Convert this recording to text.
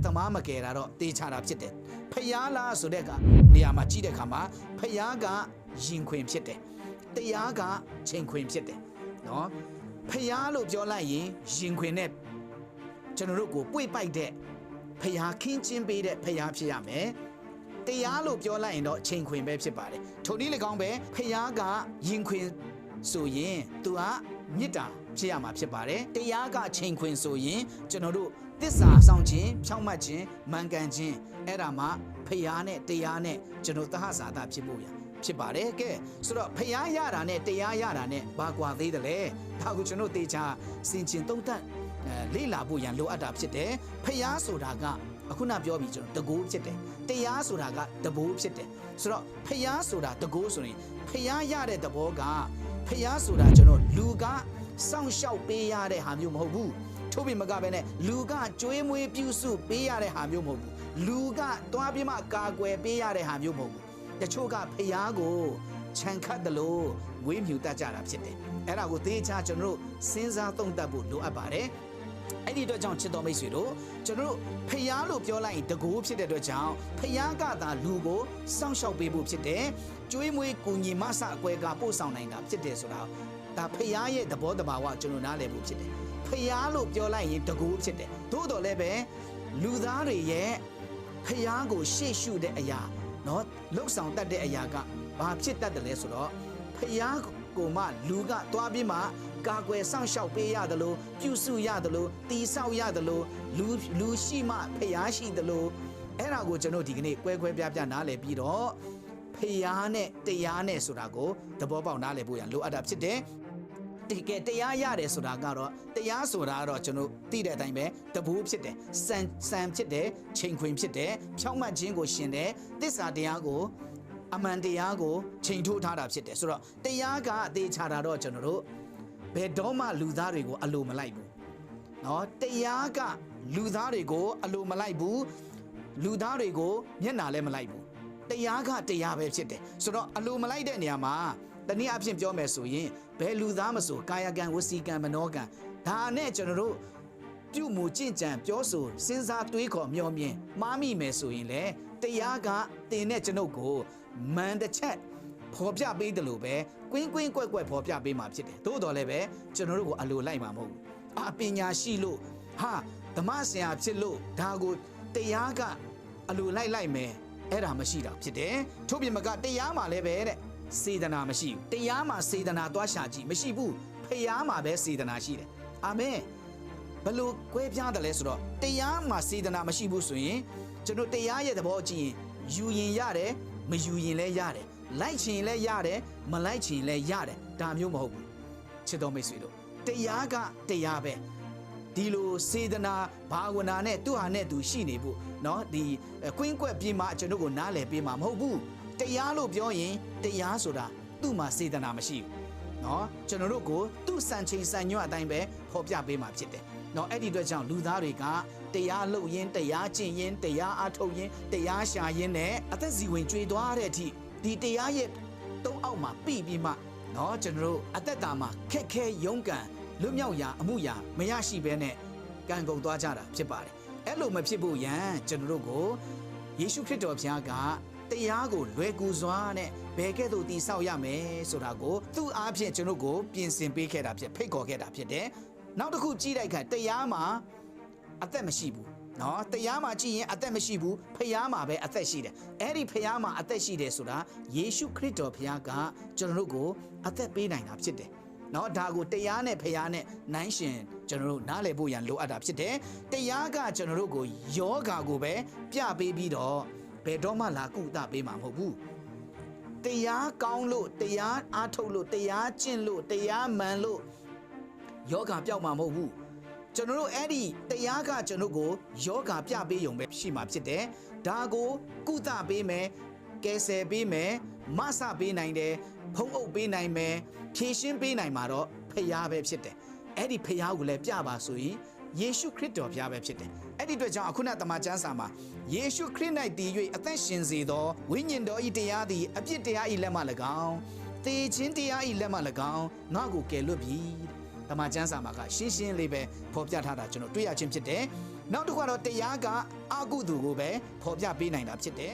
တမားမကယ်တာတော့တေချာတာဖြစ်တယ်ဖယားလားဆိုတဲ့ကနေရာမှာကြည့်တဲ့အခါမှာဖယားကရင်ခွင်ဖြစ်တယ်တရားကချိန်ခွင်ဖြစ်တယ်နော်ဖယားလို့ပြောလိုက်ရင်ရင်ခွင်နဲ့ကျွန်တော်တို့ကိုပွေ့ပိုက်တဲ့ဖယားခင်းချင်းပေးတဲ့ဖယားဖြစ်ရမယ်တရားလို့ပြောလိုက်ရင်တော့ချိန်ခွင်ပဲဖြစ်ပါတယ်ထိုနည်း၎င်းပဲဖယားကရင်ခွင်ဆိုရင်သူကမေတ္တာဖြစ်ရမှာဖြစ်ပါတယ်တရားကချိန်ခွင်ဆိုရင်ကျွန်တော်တို့သစ္စာဆောင်ခြင်းဖြောင့်မတ်ခြင်းမှန်ကန်ခြင်းအဲ့ဒါမှဖယားနဲ့တရားနဲ့ကျွန်တော်သဟဇာတဖြစ်ဖို့ရဖြစ်ပါတယ်ကဲဆိုတော့ဖယားရတာနဲ့တရားရတာနဲ့ဘာကွာသေးတယ်လဲဒါကိုကျွန်တော်တေချာစင်ချင်သုံးသပ်လေ့လာဖို့ရန်လိုအပ်တာဖြစ်တယ်ဖယားဆိုတာကအခုနပြောပြီးကျွန်တော်တကိုးဖြစ်တယ်တရားဆိုတာကတဘိုးဖြစ်တယ်ဆိုတော့ဖယားဆိုတာတကိုးဆိုရင်ဖယားရတဲ့သဘောကဖယားဆိုတာကျွန်တော်လူကစောင့်ရှောက်ပေးရတဲ့ဟာမျိုးမဟုတ်ဘူးထို့ပြင်မကပဲနဲ့လူကကြွေးမွေးပြုစုပေးရတဲ့ဟာမျိုးမဟုတ်ဘူးလူကတွားပြီးမှကာကွယ်ပေးရတဲ့ဟာမျိုးမဟုတ်ဘူးတချို့ကဖယားကိုခြံခတ်တယ်လို့ဝေးမြူတတ်ကြတာဖြစ်တယ်အဲ့ဒါကိုသေချာကျွန်တော်တို့စဉ်းစားသုံးသပ်ဖို့လိုအပ်ပါတယ်အဲ့ဒီအတွက်ကြောင့်ချစ်တော်မိတ်ဆွေတို့ကျွန်တော်တို့ဖယားလို့ပြောလိုက်ရင်တကူဖြစ်တဲ့အတွက်ကြောင့်ဖယားကသာလူကိုစောင့်ရှောက်ပေးဖို့ဖြစ်တယ်ကျွေးမွေးကူညီမဆအကွဲကပို့ဆောင်နိုင်တာဖြစ်တယ်ဆိုတာဒါဖယားရဲ့သဘောတဘာဝကျွန်တော်နားလည်ဖို့ဖြစ်တယ်ဖယားလို့ပြောလိုက်ရင်တကူဖြစ်တယ်သို့တော်လည်းပဲလူသားတွေရဲ့ဖယားကိုရှေ့ရှုတဲ့အရာနော်လှုပ်ဆောင်တတ်တဲ့အရာကဘာဖြစ်တတ်တယ်လဲဆိုတော့ဖယားကိုမှလူကတွားပြီးမှကာကွယ်စောင့်ရှောက်ပေးရတယ်လို့ပြုစုရတယ်လို့တီဆောက်ရတယ်လို့လူရှိမှဖယားရှိတယ်လို့အဲ့ဒါကိုကျွန်တော်ဒီကနေ့ကွဲပြားနားလည်ပြီးတော့ဖယားနဲ့တရားနဲ့ဆိုတာကိုသဘောပေါက်နားလည်ဖို့ရလိုအပ်တာဖြစ်တယ်ဒီကဲတရားရတယ်ဆိုတာကတော့တရားဆိုတာကတော့ကျွန်တော်သိတဲ့အတိုင်းပဲတဘိုးဖြစ်တယ်စံဖြစ်တယ်ချိန်ခွင်ဖြစ်တယ်ဖြောင့်မတ်ခြင်းကိုရှင်တယ်သစ္စာတရားကိုအမှန်တရားကိုချိန်ထိုးထားတာဖြစ်တယ်ဆိုတော့တရားကအသေးချာတာတော့ကျွန်တော်တို့ဘယ်တော့မှလူသားတွေကိုအလိုမလိုက်ဘူးเนาะတရားကလူသားတွေကိုအလိုမလိုက်ဘူးလူသားတွေကိုမျက်နှာလည်းမလိုက်ဘူးတရားကတရားပဲဖြစ်တယ်ဆိုတော့အလိုမလိုက်တဲ့နေရာမှာတနည်းအားဖြင့်ပြောမယ်ဆိုရင်ဘယ်လူသားမဆိုကာယကံဝစီကံမနောကံဒါနဲ့ကျွန်တော်တို့ပြုမှုကျင့်ကြံပြောဆိုစဉ်းစားတွေးခေါ်မျှော်မြင်မှားမိမယ်ဆိုရင်လေတရားကတင်တဲ့ကျွန်ုပ်ကိုမန်တစ်ချက်ဖော်ပြပေးတယ်လို့ပဲကွင်းကွင်းကွက်ကွက်ဖော်ပြပေးမှာဖြစ်တယ်သို့တော်လည်းပဲကျွန်တော်တို့ကိုအလိုလိုက်မှာမဟုတ်ဘူးအပညာရှိလို့ဟာဓမ္မဆရာဖြစ်လို့ဒါကိုတရားကအလိုလိုက်မယ်အဲ့ဒါမရှိတာဖြစ်တယ်ထို့ပြင်မကတရားမှာလည်းပဲတဲ့စေတနာမရှိဘူးတရားမှာစေတနာသွားရှာကြည့်မရှိဘူးဖျားမှာပဲစေတနာရှိတယ်အာမင်ဘလို့ကွဲပြားတယ်လဲဆိုတော့တရားမှာစေတနာမရှိဘူးဆိုရင်ကျွန်တော်တရားရဲ့သဘောကြည့်ရင်ယူရင်ရတယ်မယူရင်လည်းရတယ်လိုက်ချင်လည်းရတယ်မလိုက်ချင်လည်းရတယ်ဒါမျိုးမဟုတ်ဘူးချစ်တော်မိတ်ဆွေတို့တရားကတရားပဲဒီလိုစေတနာဘာဝနာနဲ့သူ့ဟာနဲ့သူရှိနေဖို့เนาะဒီကွင်းကွက်ပြီးမှကျွန်တော်ကိုနားလည်ပေးမှာမဟုတ်ဘူးတရားလို့ပြောရင်တရားဆိုတာသူ့မှာစေတနာမရှိဘူးเนาะကျွန်တော်တို့ကိုသူ့စံချိန်စံညွှန်းအတိုင်းပဲဖော်ပြပေးမှာဖြစ်တယ်เนาะအဲ့ဒီအတွက်ကြောင့်လူသားတွေကတရားလုပ်ရင်းတရားကျင့်ရင်းတရားအားထုတ်ရင်းတရားရှာရင်းနဲ့အသက်စီဝင်ကြွေသွားတဲ့အထိဒီတရားရဲ့တုံးအောက်မှာပြီးပြီးမှเนาะကျွန်တော်တို့အသက်တာမှာခက်ခဲရုန်းကန်လွတ်မြောက်ရာအမှုရာမရရှိဘဲနဲ့ကံကုန်သွားကြတာဖြစ်ပါတယ်အဲ့လိုမဖြစ်ဖို့ရန်ကျွန်တော်တို့ကိုယေရှုခရစ်တော်ဘုရားကတရားကိုလွယ်ကူစွာနဲ့ဘယ်ကဲ့သို့တည်ဆောက်ရမယ်ဆိုတာကိုသူ့အားဖြင့်ကျွန်တော်ကိုပြင်ဆင်ပေးခဲ့တာဖြစ်ဖိတ်ခေါ်ခဲ့တာဖြစ်တယ်နောက်တစ်ခုကြည့်လိုက်ခါတရားမှာအသက်မရှိဘူးเนาะတရားမှာကြည့်ရင်အသက်မရှိဘူးဖခင်မှာပဲအသက်ရှိတယ်အဲ့ဒီဖခင်မှာအသက်ရှိတယ်ဆိုတာယေရှုခရစ်တော်ဘုရားကကျွန်တော်တို့ကိုအသက်ပေးနိုင်တာဖြစ်တယ်เนาะဒါကိုတရားနဲ့ဖခင်နဲ့နိုင်ရှင်ကျွန်တော်တို့နားလည်ဖို့ရန်လိုအပ်တာဖြစ်တယ်တရားကကျွန်တော်တို့ကိုယောဂါကိုပဲပြပေးပြီးတော့ဘယ်တော့မှလာကုသပေးမှာမဟုတ်ဘူးတရားကောင်းလို့တရားအားထုတ်လို့တရားကျင့်လို့တရားမှန်လို့ယောဂါပျောက်မှာမဟုတ်ဘူးကျွန်တော်တို့အဲ့ဒီတရားကကျွန်တော်ကိုယောဂါပြပေးရုံပဲရှိမှာဖြစ်တယ်ဒါကိုကုသပေးမယ်ကယ်ဆယ်ပေးမယ်မဆပေးနိုင်တယ်ဖုံးအုပ်ပေးနိုင်မယ်ဖြည့်ရှင်းပေးနိုင်မှာတော့ဖခင်ပဲဖြစ်တယ်အဲ့ဒီဖခင်ကိုလည်းပြပါဆိုရင်ယေရှုခရစ်တော်ဘုရားပဲဖြစ်တယ်အဲ့ဒီအတွက်ကြောင့်အခုနတမန်ကျမ်းစာမှာယေရှုခရစ်၌တည်၍အသက်ရှင်စေသောဝိညာဉ်တော်၏တရားသည်အပြစ်တရား၏လက်မှ၎င်းသေခြင်းတရား၏လက်မှ၎င်းငါ့ကိုကယ်လွတ်ပြီတမန်ကျမ်းစာမှာကရှင်းရှင်းလေးပဲဖော်ပြထားတာကျွန်တော်တွေ့ရခြင်းဖြစ်တယ် နောက်တစ်ခါတော့တရားကအကုသိုလ်ကိုပဲဖော်ပြပေးနိုင်တာဖြစ်တယ်